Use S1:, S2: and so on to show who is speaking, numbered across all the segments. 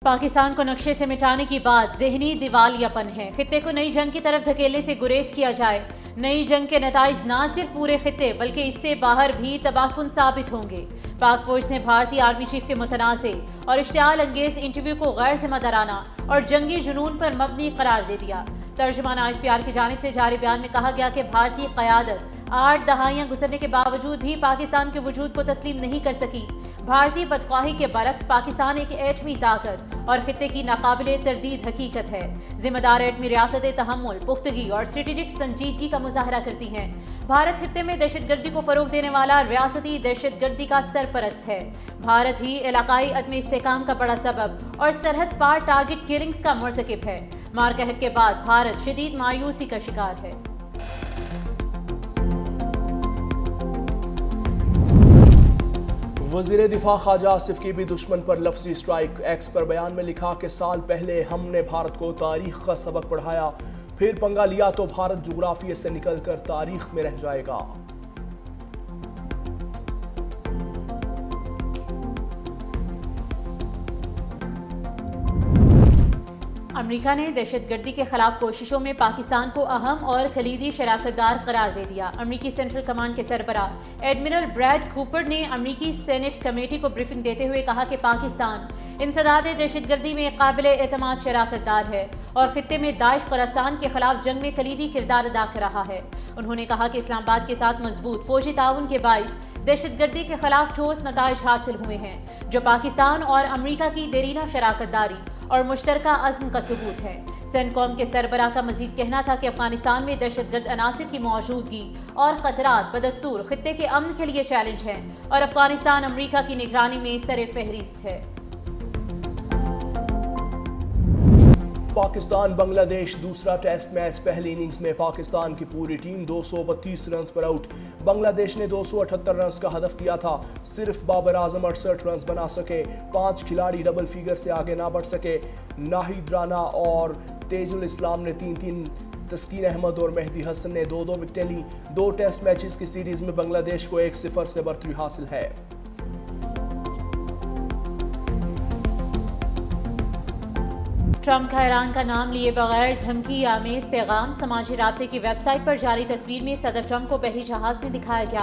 S1: पाकिस्तान को नक्शे से मिटाने की बात ज़हनी दिवालियापन है। खित्ते को नई जंग की तरफ धकेलने से गुरेज किया जाए। नई जंग के नताइज न सिर्फ पूरे खित्ते बल्कि इससे बाहर भी तबाहकुन साबित होंगे। पाक फौज ने भारतीय आर्मी चीफ के मुतनाज़े और इश्तियाल अंगेज इंटरव्यू को गैर जिम्मेदाराना और जंगी जुनून पर मबनी करार दे दिया। तर्जुमान ISPR की जानिब से जारी बयान में कहा गया कि भारतीय क़यादत 8 दहाइयां गुजरने के बावजूद भी पाकिस्तान के वजूद को तस्लीम नहीं कर सकी। भारतीय बदख्वाही के बरक्स पाकिस्तान एक एटमी ताकत और खित्ते की नाकाबिले तरदीद हकीकत है। जिम्मेदार एटमी रियासतें तहम्मुल, पुख्तगी और स्ट्रेटेजिक संजीदगी का मुजाहरा करती हैं। भारत खित्ते में दहशतगर्दी को फरोग देने वाला रियासती दहशतगर्दी का सरपरस्त है। भारत ही इलाकाई अदम इस्तेहकाम का बड़ा सबब और सरहद पार टारगेट किलिंग्स का मुर्तकिब है। मारकहक के बाद भारत शदीद मायूसी का शिकार है।
S2: वज़ीर दिफा ख्वाजा आसिफ की भी दुश्मन पर लफ्जी स्ट्राइक। एक्स पर बयान में लिखा कि साल पहले हमने भारत को तारीख का सबक पढ़ाया, फिर पंगा लिया तो भारत जुग्राफिये से निकलकर तारीख में रह जाएगा।
S1: अमेरिका ने दहशतगर्दी के खिलाफ कोशिशों में पाकिस्तान को अहम और खलीदी शराकतदार करार दे दिया। अमेरिकी सेंट्रल कमांड के सरबराह एडमिरल ब्रैड कूपर ने अमेरिकी सेनेट कमेटी को ब्रीफिंग देते हुए कहा कि पाकिस्तान इंसदाद दहशतगर्दी में काबिल एतमाद शराकतदार है और खित्ते में दाइश खुरासान के खिलाफ जंग में कलीदी किरदार अदा कर रहा है। उन्होंने कहा कि इस्लामाबाद के साथ मजबूत फौजी ताउन के बाइस दहशतगर्दी के खिलाफ ठोस नताइज हासिल हुए हैं, जो पाकिस्तान और अमेरिका की देरीना शराकतदारी और मुश्तरका अज़्म का सबूत है। सेंटकॉम के सरबराह का मजीद कहना था कि अफगानिस्तान में दहशतगर्द अनासिर की मौजूदगी और खतरात बदस्तूर खित्ते के अमन के लिए चैलेंज हैं और अफगानिस्तान अमेरिका की निगरानी में सरे फहरिस्त है।
S2: पाकिस्तान बांग्लादेश दूसरा टेस्ट मैच। पहली इनिंग्स में पाकिस्तान की पूरी टीम 232 रन पर आउट। बांग्लादेश ने 278 रन का हदफ दिया था। सिर्फ बाबर आजम 68 रन बना सके। 5 खिलाड़ी डबल फिगर से आगे ना बढ़ सके। नाहिद राना और तेजुल इस्लाम ने 3-3, तस्कीन अहमद और मेहदी हसन ने 2-2 विकेटें ली। 2 टेस्ट मैचेस की सीरीज में बांग्लादेश को 1-0 से बरतरी हासिल है।
S1: ट्रंप का ईरान का नाम लिए बगैर धमकी आमेज पैगाम समाजी राब्ते की वेबसाइट पर जारी तस्वीर में सदर ट्रंप को बहरी जहाज में दिखाया गया।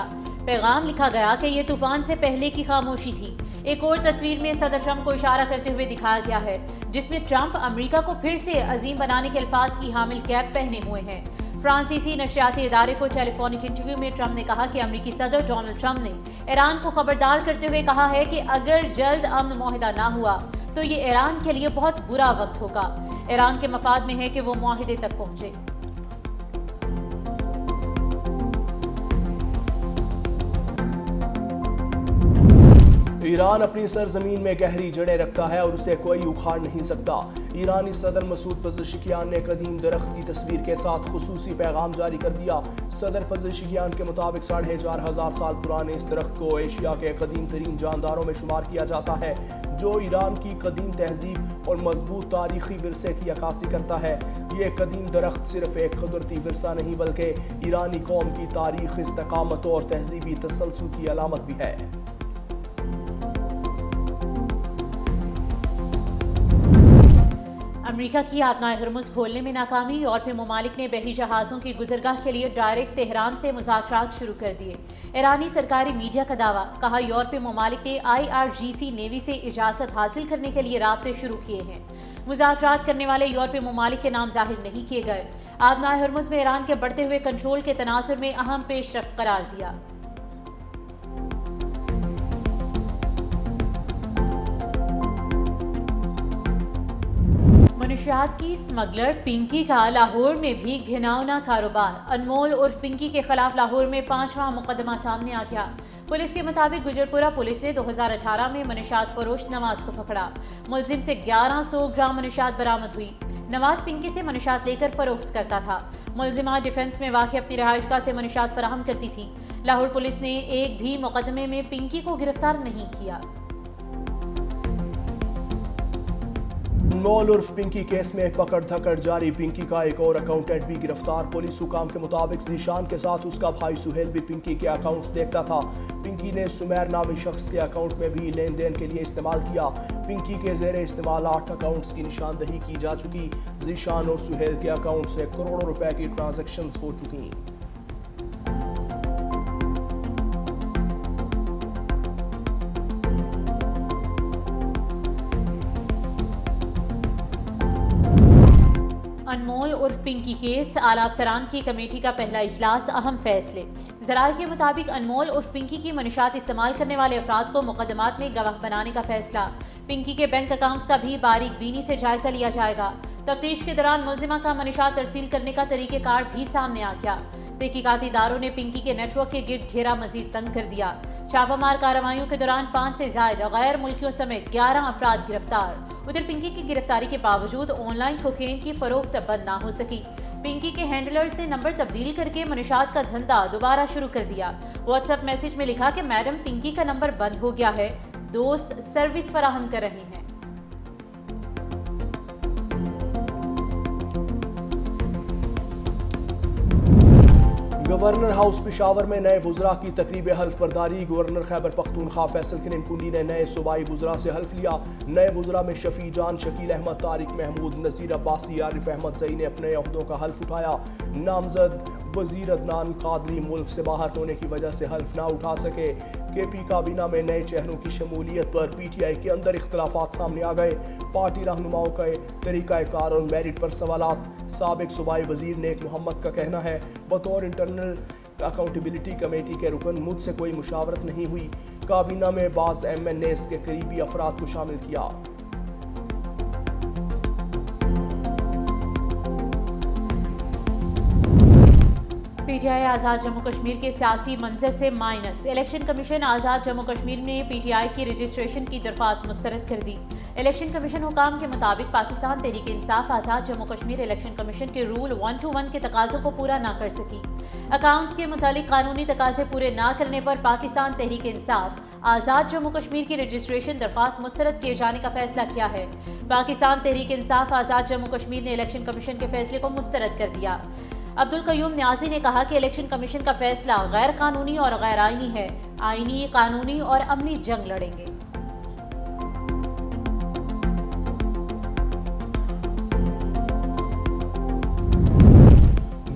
S1: पैगाम लिखा गया कि ये तूफान से पहले की खामोशी थी। एक और तस्वीर में सदर ट्रंप को इशारा करते हुए दिखाया गया है, जिसमें ट्रंप अमेरिका को फिर से अजीम बनाने के अल्फाज की हामिल कैप पहने हुए हैं। फ्रांसीसी नशरियाती इदारे को टेलीफोनिक इंटरव्यू में ट्रंप ने कहा कि अमेरिकी सदर डोनाल्ड ट्रंप ने ईरान को खबरदार करते हुए कहा है कि अगर जल्द अमन मुआहिदा ना हुआ तो ये ईरान के लिए बहुत बुरा वक्त होगा। ईरान के मफाद में है कि वो मुआहिदे तक पहुंचे।
S2: ईरान अपनी सरजमीन में गहरी जड़ें रखता है और उसे कोई उखाड़ नहीं सकता। ईरानी सदर मसूद पज़ेश्कियान ने कदीम दरख्त की तस्वीर के साथ खुसूसी पैगाम जारी कर दिया। सदर पज़ेश्कियान के मुताबिक 4500 साल पुराने इस दरख्त को एशिया के कदीम तरीन जानदारों में शुमार किया जाता है, जो ईरान की कदीम तहजीब और मजबूत तारीखी विरसे की अक्कासी करता है। ये कदीम दरख्त सिर्फ एक कुदरती विरसा नहीं बल्कि ईरानी कौम की तारीख, इस्तकामत और तहजीबी तसलसल की अलामत भी है।
S1: अमेरिका की आबनाए हरमुज़ खोलने में नाकामी। यूरोपीय ममालिक ने बहरी जहाज़ों की गुजरगाह के लिए डायरेक्ट तेहरान से मुज़ाकरात शुरू कर दिए। ईरानी सरकारी मीडिया का दावा। कहा यूरोपीय ममालिक ने IRGC नेवी से इजाज़त हासिल करने के लिए राब्ते शुरू किए हैं। मुज़ाकरात करने वाले यूरोपीय ममालिक के नाम जाहिर नहीं किए गए। आबनाए हरमुज़ में ईरान के बढ़ते हुए कंट्रोल के तनासुर में अहम पेशरफ्त करार दिया। मनशियात की स्मगलर पिंकी का लाहौर में भी घिनौना कारोबार। अनमोल उर्फ पिंकी के खिलाफ लाहौर में 5वां मुकदमा सामने आ गया। पुलिस के मुताबिक गुजरपुरा पुलिस ने 2018 में मनशियात फरोश नवाज को पकड़ा। मुलजिम से 1100 ग्राम मनशियात बरामद हुई। नवाज पिंकी से मनशियात लेकर फरोख्त करता था। मुलजिमा डिफेंस में वाक़ अपनी रहायशगाह से मनशियात फराहम करती थी। लाहौर पुलिस ने एक भी मुकदमे में पिंकी को गिरफ्तार नहीं किया।
S2: अनमोल उर्फ पिंकी केस में पकड़ धकड़ जारी। पिंकी का एक और अकाउंटेंट भी गिरफ्तार। पुलिस हुकाम के मुताबिक जीशान के साथ उसका भाई सुहेल भी पिंकी के अकाउंट्स देखता था। पिंकी ने सुमेर नामी शख्स के अकाउंट में भी लेन देन के लिए इस्तेमाल किया। पिंकी के जेर इस्तेमाल 8 अकाउंट्स की निशानदही की जा चुकी। जीशान और सुहेल के अकाउंट से करोड़ों रुपए की ट्रांजैक्शंस हो चुकी।
S1: अनमोल उर्फ पिंकी केस, आला अफसरान की कमेटी का पहला इजलास, अहम फैसले। ज़राए के मुताबिक अनमोल उर्फ पिंकी की मनशात इस्तेमाल करने वाले अफराद को मुकदमात में गवाह बनाने का फैसला। पिंकी के बैंक अकाउंट्स का भी बारीक बीनी से जायजा लिया जाएगा। तफ्तीश के दौरान मुलजिमा का मनशात तरसील करने का तरीक़ेकार भी सामने आ गया। तहकीकाती इदारों ने पिंकी के नेटवर्क के गिर्द घेरा मजीद तंग कर दिया। छापामार कार्रवाइयों के दौरान 5 से ज्यादा गैर मुल्कियों समेत 11 अफराद गिरफ्तार। उधर पिंकी की गिरफ्तारी के बावजूद ऑनलाइन कोकेन की फरोख्त बंद ना हो सकी। पिंकी के हैंडलर्स ने नंबर तब्दील करके मनशात का धंधा दोबारा शुरू कर दिया। व्हाट्सएप मैसेज में लिखा कि मैडम पिंकी का नंबर बंद हो गया है, दोस्त सर्विस फराहम कर रहे हैं।
S2: गवर्नर हाउस पेशावर में नए वुज़रा की तकरीब हल्फ बर्दारी। गवर्नर खैबर पख्तूनख्वा फैसल किरनकुंडी ने नए सूबाई वुज़रा से हल्फ लिया। नए वुज़रा में शफी जान, शकील अहमद, तारिक महमूद, नज़ीर अब्बासी, आरिफ अहमद ज़ई ने अपने अहदों का हल्फ उठाया। नामजद वज़ीर अदनान कादरी मुल्क से बाहर होने की वजह से हल्फ ना उठा सके। KP काबीना में नए चेहरों की शमूलियत पर PTI के अंदर इख्तलाफात सामने आ गए। पार्टी रहनुमाओं का तरीक़ाकार और मेरिट पर सवालात। साबिक सूबाई वज़ीर नेक मोहम्मद का कहना है, बतौर इंटरनल अकाउंटेबिलिटी कमेटी के रुकन मुझसे कोई मुशावरत नहीं हुई। काबीना में बाज़ MNAs के करीबी अफराद को शामिल किया।
S1: PTI आज़ाद जम्मू कश्मीर के सियासी मंजर से माइनस। इलेक्शन कमीशन आज़ाद जम्मू कश्मीर ने PTI की रजिस्ट्रेशन की दरख्वास्त मुस्तरद कर दी। इलेक्शन कमीशन हुकाम के मुताबिक पाकिस्तान तहरीक इंसाफ आज़ाद जम्मू कश्मीर इलेक्शन कमीशन के रूल 1-1 के तकाज़ों को पूरा ना कर सकी। अकाउंट्स के मुतालिक कानूनी तकाज़े पूरे ना करने पर पाकिस्तान तहरीक इंसाफ आज़ाद जम्मू कश्मीर की रजिस्ट्रेशन दरख्वास्त मुस्तरद किए जाने का फैसला किया है। पाकिस्तान तहरीक इंसाफ आज़ाद जम्मू कश्मीर ने इलेक्शन कमीशन के फैसले को मुस्तरद कर दिया। अब्दुल कयूम न्याजी ने कहा कि इलेक्शन कमीशन का फैसला गैर कानूनी और गैर आईनी है। आईनी, कानूनी और अमनी जंग लड़ेंगे।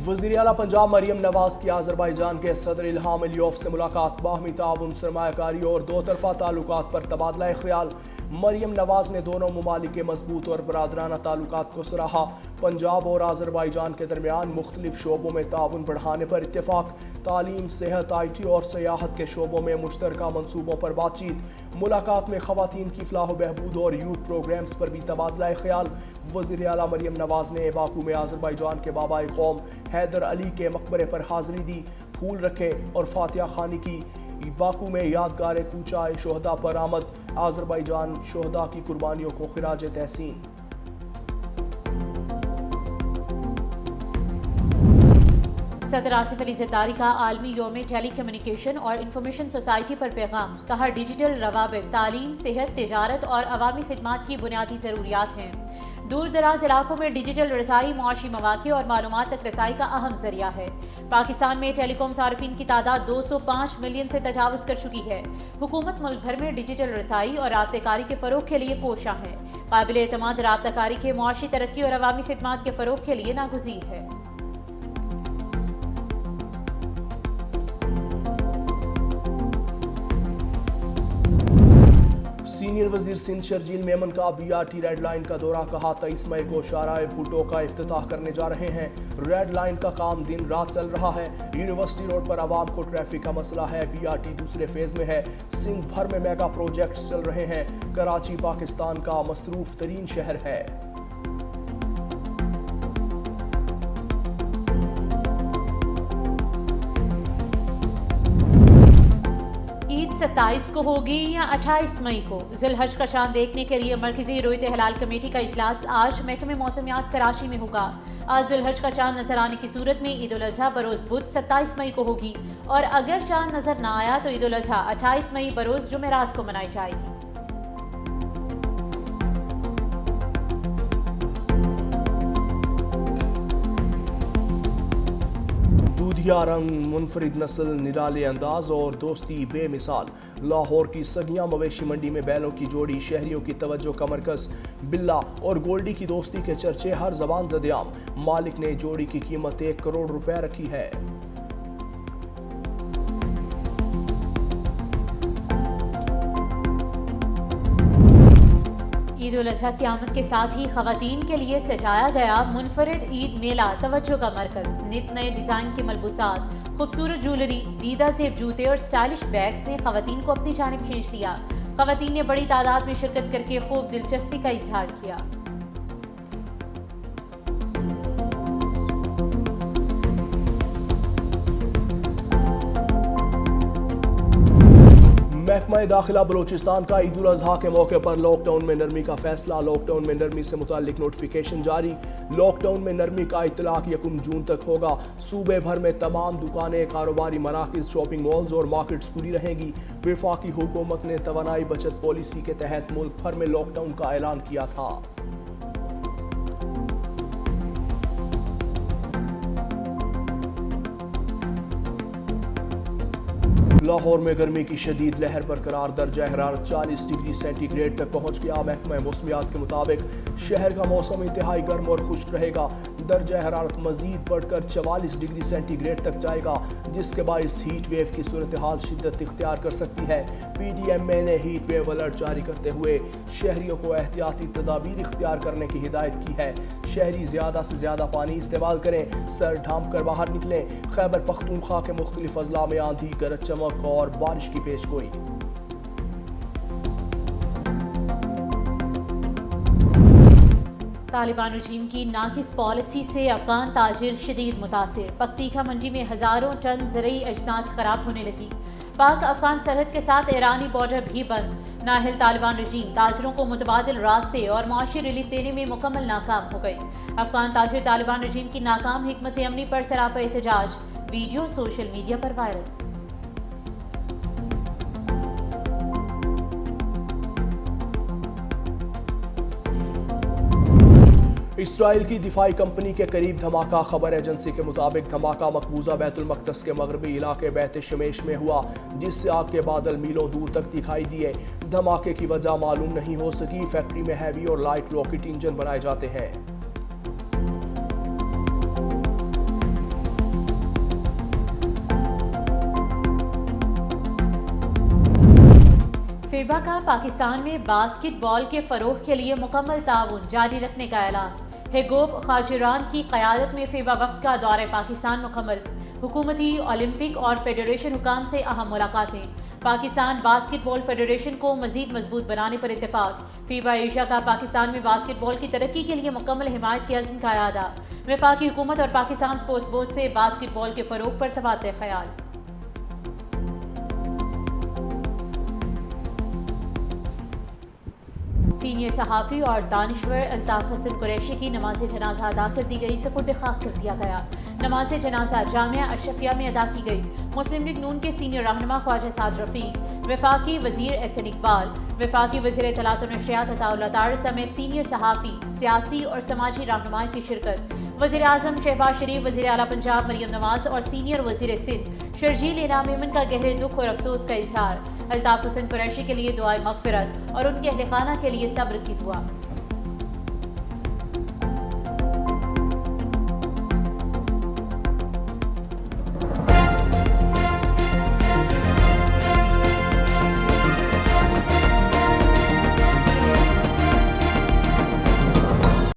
S2: वज़ीर आला पंजाब मरियम नवाज की आज़रबाईजान के सदर इल्हाम अलियोफ से मुलाकात। बाहमी ताउन, सरमायाकारी और दो तरफा ताल्लुकात पर तबादला ख्याल। मरियम नवाज ने दोनों ममालिक के मजबूत और बरादराना ताल्लुकात को सराहा। पंजाब और आज़रबाईजान के दरमियान मुख्तलिफ शोबों में ताउन बढ़ाने पर इत्तेफाक। तालीम, सेहत, IT और सयाहत के शोबों में मुश्तरका मनसूबों पर बातचीत। मुलाकात में ख़वातीन की फलाह बहबूद और यूथ प्रोग्राम्स पर भी तबादला ख्याल। वज़ीर आला मरियम नवाज ने बाकू में आज़रबाईजान के बाबाए कौम हैदर अली के मकबरे पर हाज़िरी दी, फूल रखे और फातिहा खानी की। बाकू में यादगार कूचाए शोहदा पर आमद। आज़रबाईजान शोहदा की कुर्बानियों को खिराज तहसीन।
S1: सदर आसिफ अली ज़रदारी का आलमी योम टेली कम्युनिकेशन और इंफॉर्मेशन सोसाइटी पर पैगाम। कहा, डिजिटल रवाबित तालीम, सेहत, तिजारत और अवामी खिदमात की बुनियादी ज़रूरियात हैं। दूर दराज इलाकों में डिजिटल रसाई मुआशी मौक़े और मालूमात तक रसाई का अहम जरिया है। पाकिस्तान में टेलीकॉम सार्फिन की तादाद 205 मिलियन से तजावज़ कर चुकी है। हुकूमत मुल्क भर में डिजिटल रसाई और राब्तेकारी के फ़रोग़ के लिए कोशा है। काबिल एतमाद राब्ताकारी के मुआशी तरक्की और अवामी खिदमात के फ़रोग़ के लिए नागुज़ीर है।
S2: सीनियर वजीर सिंध शर्जील मेमन का BRT रेड लाइन का दौरा। कहा, 23 मई को शाहराए भुट्टो का इफ्तिताह करने जा रहे हैं। रेड लाइन का काम दिन रात चल रहा है। यूनिवर्सिटी रोड पर आवाम को ट्रैफिक का मसला है। BRT दूसरे फेज में है। सिंध भर में मेगा प्रोजेक्ट्स चल रहे हैं। कराची पाकिस्तान का मसरूफ तरीन शहर है।
S1: ईद 27 को होगी या 28 मई को? ज़ुल्हज का चांद देखने के लिए मरकजी रोयत हलाल कमेटी का इजलास आज महकमे मौसमियात कराची में होगा। आज ज़ुल्हज का चांद नजर आने की सूरत में ईद उल अज़हा बरोज़ बुध 27 मई को होगी और अगर चांद नजर ना आया तो ईद उल अज़हा 28 मई बरोज़ जुमेरात को मनाई जाएगी।
S2: घिया रंग, मुनफरिद नस्ल, निराले अंदाज और दोस्ती बेमिसाल। लाहौर की सगियां मवेशी मंडी में बैलों की जोड़ी शहरियों की तवज्जो का मरकज। बिल्ला और गोल्डी की दोस्ती के चर्चे हर जबान ज़द-ए-आम। मालिक ने जोड़ी की कीमत 1 करोड़ रुपए रखी है।
S1: ईद उल अज़हा की आमद के साथ ही खवातीन के लिए सजाया गया मुनफरिद ईद मेला तवज्जो का मरकज। नित नए डिज़ाइन के मलबूसात, खूबसूरत ज्वेलरी, दीदा जेब जूते और स्टाइलिश बैग्स ने खवातीन को अपनी जानिब खींच लिया। खवातीन ने बड़ी तादाद में शिरकत करके खूब दिलचस्पी का इजहार किया।
S2: महकमा दाखिला बलोचिस्तान का ईद उल अज़हा के मौके पर लॉकडाउन में नरमी का फैसला। लॉकडाउन में नरमी से मुताल्लिक नोटिफिकेशन जारी। लॉकडाउन में नरमी का इतलाक 1 जून तक होगा। सूबे भर में तमाम दुकानें, कारोबारी मराकज़, शॉपिंग मॉल्स और मार्केट्स खुली रहेंगी। वफाकी हुकूमत ने तवानाई बचत पॉलिसी के तहत मुल्क भर में लॉकडाउन का ऐलान किया था। लाहौर में गर्मी की शदीद लहर बरकरार। दर्जा हरारत 40 डिग्री सेंटीग्रेड तक पहुंच गया। महकमा मौसमियात के मुताबिक शहर का मौसम इंतहाई गर्म और खुश्क रहेगा। दर्जा हरारत मजीद बढ़कर 44 डिग्री सेंटीग्रेड तक जाएगा, जिसके बायस हीट वेव की सूरत हाल शिद्दत इख्तियार कर सकती है। PDMA ने हीट वेव अलर्ट जारी करते हुए शहरियों को एहतियाती तदाबीर इख्तियार करने की हिदायत की है। शहरी ज़्यादा से ज़्यादा पानी इस्तेमाल करें, सर ढांप कर बाहर निकलें। खैबर पख्तूनख्वा के मुख्तलिफ अजला में आंधी, गरज चमक और बारिश की पेशगोई।
S1: तालिबान रजीम की नाकिस पॉलिसी से अफगान ताजिर शदीद मुतासिर। पक्तीखा मंडी में हज़ारों टन ज़रूरी अजनास खराब होने लगी। पाक अफगान सरहद के साथ ईरानी बॉर्डर भी बंद। नाहिल तालिबान रजीम ताजरों को मुतबादिल रास्ते और माशी रिलीफ देने में मुकम्मल नाकाम हो गई। अफगान ताजिर तालिबान रजीम की नाकाम हिकमत अमली पर सरापा एहतजाज। वीडियो सोशल मीडिया पर वायरल।
S2: इसराइल की दिफाई कंपनी के करीब धमाका। खबर एजेंसी के मुताबिक धमाका मकबूजा बैतुल मक़दस के मगरबी इलाके बैत शमेश में हुआ, जिससे आग के बादल मीलों दूर तक दिखाई दिए। धमाके की वजह मालूम नहीं हो सकी। फैक्ट्री में हैवी और लाइट रॉकेट इंजन बनाए जाते हैं।
S1: फीबा का पाकिस्तान में बास्केटबॉल के फरोग के लिए मुकम्मल ताउन जारी रखने का ऐलान। हेगोब खाजिरान की क़यादत में फीबा वफ़द का दौरे पाकिस्तान मुकम्मल। हुकूमती, ओलंपिक और फेडरेशन हुकाम से अहम मुलाकातें। पाकिस्तान बास्केटबॉल फेडरेशन को मजीद मजबूत बनाने पर इत्तेफाक। फीबा एशिया का पाकिस्तान में बास्केटबॉल की तरक्की के लिए मुकम्मल हिमायत के अज़्म का अदा। वफाकी हुकूमत और पाकिस्तान स्पोर्ट्स बोर्ड से बास्केटबॉल के फ़रोग पर तबादला ख्याल। सीनियर सहाफ़ी और दानिश्वर अल्ताफ़ हसन कुरैशी की नमाज जनाजा अदा कर दी गई, सपुर्द खाक कर दिया गया। नमाज जनाजा जामिया अशरफिया में अदा की गई। मुस्लिम लीग नून के सीनियर रहनुमा ख्वाजा साद रफ़ीक, वफाकी वज़ीर एहसन इकबाल, वफाकी वज़ीर इत्तलात और नशरियात अताउल्लाह तार समेत सीनियर सहाफ़ी, सियासी और समाजी रहनुमाओं की शिरकत। वज़ीर आज़म शहबाज शरीफ, वज़ीर आला पंजाब मरियम नवाज और सीनियर वज़ीर सिंध शर्जील इनाम मेमन का गहरे दुख और अफसोस का इजहार। अल्ताफ़ हुसैन कुरैशी के लिए दुआए मग़फ़िरत और उनके अहल खाना के लिए सब्र की दुआ।